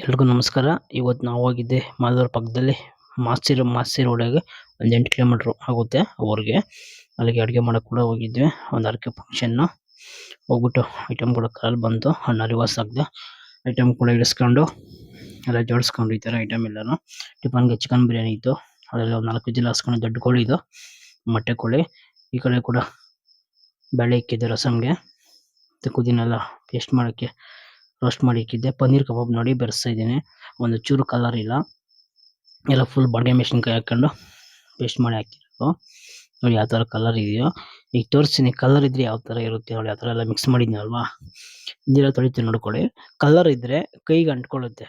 ಎಲ್ರಿಗೂ ನಮಸ್ಕಾರ. ಇವತ್ತು ನಾವು ಹೋಗಿದ್ದೆ ಮಾಲೂರು ಪಕ್ಕದಲ್ಲಿ ಮಾಸ್ತಿ ರೋಡಾಗೆ ಒಂದು 8 ಕಿಲೋಮೀಟ್ರ್ ಆಗುತ್ತೆ ಊರಿಗೆ. ಅಲ್ಲಿಗೆ ಅಡುಗೆ ಮಾಡಕ್ಕೆ ಕೂಡ ಹೋಗಿದ್ವಿ. ಒಂದು ಹರಕೆ ಫಂಕ್ಷನ್ನು ಹೋಗ್ಬಿಟ್ಟು ಐಟಮ್ ಕೂಡ ಕಾಲ್ ಬಂತು. ಅಣ್ಣ ರಿವರ್ಸ್ ಹಾಕ್ದೆ. ಐಟಮ್ ಕೂಡ ಇಳಿಸ್ಕೊಂಡು ಎಲ್ಲ ಜೋಡಿಸ್ಕೊಂಡು ಈ ಥರ ಐಟಮ್ ಎಲ್ಲಾನು. ಟಿಫನ್ಗೆ ಚಿಕನ್ ಬಿರಿಯಾನಿ ಇತ್ತು. ಅದರಲ್ಲಿ ಒಂದು 4 ವಿಜಿಲ್ ಹಾಕ್ಸ್ಕೊಂಡು ದೊಡ್ಡ ಕೋಳಿ ಇದು ಮೊಟ್ಟೆ ಕೋಳಿ. ಈ ಕಡೆ ಕೂಡ ಬೇಳೆ ಇಕ್ಕಿದ್ದೆ ರಸಮ್ಗೆ. ಮತ್ತು ಕುದಿನೆಲ್ಲ ಪೇಸ್ಟ್ ಮಾಡೋಕ್ಕೆ ರೋಸ್ಟ್ ಮಾಡಿ ಇಕ್ಕಿದ್ದೆ. ಪನ್ನೀರ್ ಕಬಾಬ್ ನೋಡಿ ಬೆರೆಸ್ತಾ ಇದ್ದೀನಿ. ಒಂದು ಚೂರು ಕಲರ್ ಇಲ್ಲ, ಎಲ್ಲ ಫುಲ್ ಬಾಡಿಗೆ ಮೆಣಸಿನ್ಕಾಯಿ ಹಾಕ್ಕೊಂಡು ಪೇಸ್ಟ್ ಮಾಡಿ ಹಾಕಿರೋದು. ನೋಡಿ ಯಾವ ಥರ ಕಲರ್ ಇದೆಯೋ. ಈಗ ತೋರಿಸ್ತೀನಿ ಕಲರ್ ಇದ್ರೆ ಯಾವ ಥರ ಇರುತ್ತೆ ನೋಡಿ. ಆ ಥರ ಎಲ್ಲ ಮಿಕ್ಸ್ ಮಾಡಿದ್ನಲ್ವಾ, ಇದೆಲ್ಲ ತೊಳಿತೀನಿ ನೋಡ್ಕೊಳ್ಳಿ. ಕಲರ್ ಇದ್ದರೆ ಕೈಗೆ ಅಂಟ್ಕೊಳ್ಳುತ್ತೆ,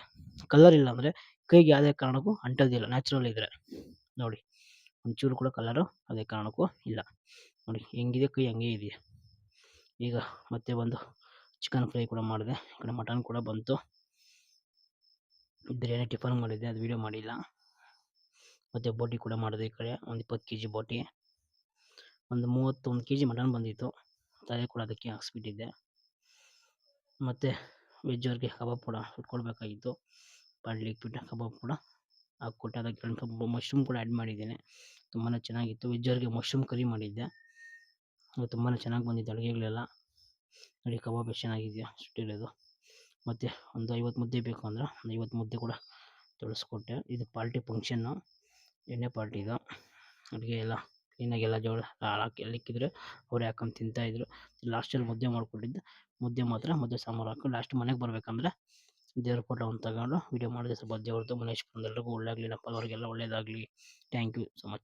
ಕಲರ್ ಇಲ್ಲ ಅಂದರೆ ಕೈಗೆ ಯಾವುದೇ ಕಾರಣಕ್ಕೂ ಅಂಟೋದಿಲ್ಲ. ನ್ಯಾಚುರಲ್ ಇದ್ದರೆ ನೋಡಿ, ಒಂಚೂರು ಕೂಡ ಕಲರು ಅದೇ ಕಾರಣಕ್ಕೂ ಇಲ್ಲ. ನೋಡಿ ಹೆಂಗಿದೆ ಕೈ ಹಂಗೆ ಇದೆಯಾ. ಈಗ ಮತ್ತೆ ಒಂದು ಚಿಕನ್ ಫ್ರೈ ಕೂಡ ಮಾಡಿದೆ. ಈ ಕಡೆ ಮಟನ್ ಕೂಡ ಬಂತು. ಬಿರಿಯಾನಿ ಟಿಫನ್ ಮಾಡಿದ್ದೆ, ಅದು ವೀಡಿಯೋ ಮಾಡಿಲ್ಲ. ಮತ್ತು ಬೋಟಿ ಕೂಡ ಮಾಡಿದೆ. ಈ ಕಡೆ ಒಂದು 20 kg ಬೋಟಿ, ಒಂದು 31 kg ಮಟನ್ ಬಂದಿತ್ತು. ತಲೆ ಕೂಡ ಅದಕ್ಕೆ ಹಾಕ್ಸ್ಬಿಟ್ಟಿದ್ದೆ. ಮತ್ತು ವೆಜ್ಜವ್ರಿಗೆ ಕಬಾಬ್ ಕೂಡ ಸುಟ್ಕೊಡ್ಬೇಕಾಗಿತ್ತು. ಬಾಣಲಿ ಇಟ್ಬಿಟ್ಟು ಕಬಾಬ್ ಕೂಡ ಹಾಕ್ಕೊಟ್ಟೆ. ಅದಕ್ಕೆ ಸ್ವಲ್ಪ ಮಶ್ರೂಮ್ ಕೂಡ ಆ್ಯಡ್ ಮಾಡಿದ್ದೇನೆ. ತುಂಬಾ ಚೆನ್ನಾಗಿತ್ತು. ವೆಜ್ಜವ್ರಿಗೆ ಮಶ್ರೂಮ್ ಕರಿ ಮಾಡಿದ್ದೆ. ತುಂಬಾ ಚೆನ್ನಾಗಿ ಬಂದಿತ್ತು ಅಡುಗೆಗಳೆಲ್ಲ. ನೋಡಿ ಕಬಾಬ್ ಎಷ್ಟು ಚೆನ್ನಾಗಿದೆಯಾ ಸುಟ್ಟಿರೋದು. ಮತ್ತು ಒಂದು 50 ಮುದ್ದೆ ಬೇಕು ಅಂದ್ರೆ ಒಂದು 50 ಮುದ್ದೆ ಕೂಡ ತೊಳಸ್ಕೊಟ್ಟೆ. ಇದು ಪಾರ್ಟಿ ಫಂಕ್ಷನ್ನು, ಎಣ್ಣೆ ಪಾರ್ಟಿ ಇದು. ಅಡುಗೆ ಎಲ್ಲ ಕ್ಲೀನಾಗಿ ಎಲ್ಲ ಜೋಳ ಹಾಕಿ ಎಲ್ಲಿಕ್ಕಿದ್ರೆ ಅವರೇ ಹಾಕೊಂಡು ತಿಂತಾಯಿದ್ರು. ಲಾಸ್ಟಲ್ಲಿ ಮುದ್ದೆ ಮಾಡಿಕೊಟ್ಟಿದ್ದೆ. ಮುದ್ದೆ ಸಾಂಬಾರು ಹಾಕೊಂಡು ಲಾಸ್ಟ್ ಮನೆಗೆ ಬರಬೇಕಂದ್ರೆ ದೇವ್ರ ಫೋಟೋ ಒಂದು ತಗೊಂಡು ವೀಡಿಯೋ ಮಾಡಿದೆ. ಸ್ವಲ್ಪ ದೇವ್ರದ್ದು ಮನೇಶ್ವರಂದು ಎಲ್ರಿಗೂ ಒಳ್ಳೆಯದಾಗಲಿ, ನಮ್ಮವ್ರಿಗೆಲ್ಲ ಒಳ್ಳೆಯದಾಗಲಿ. Thank you so much.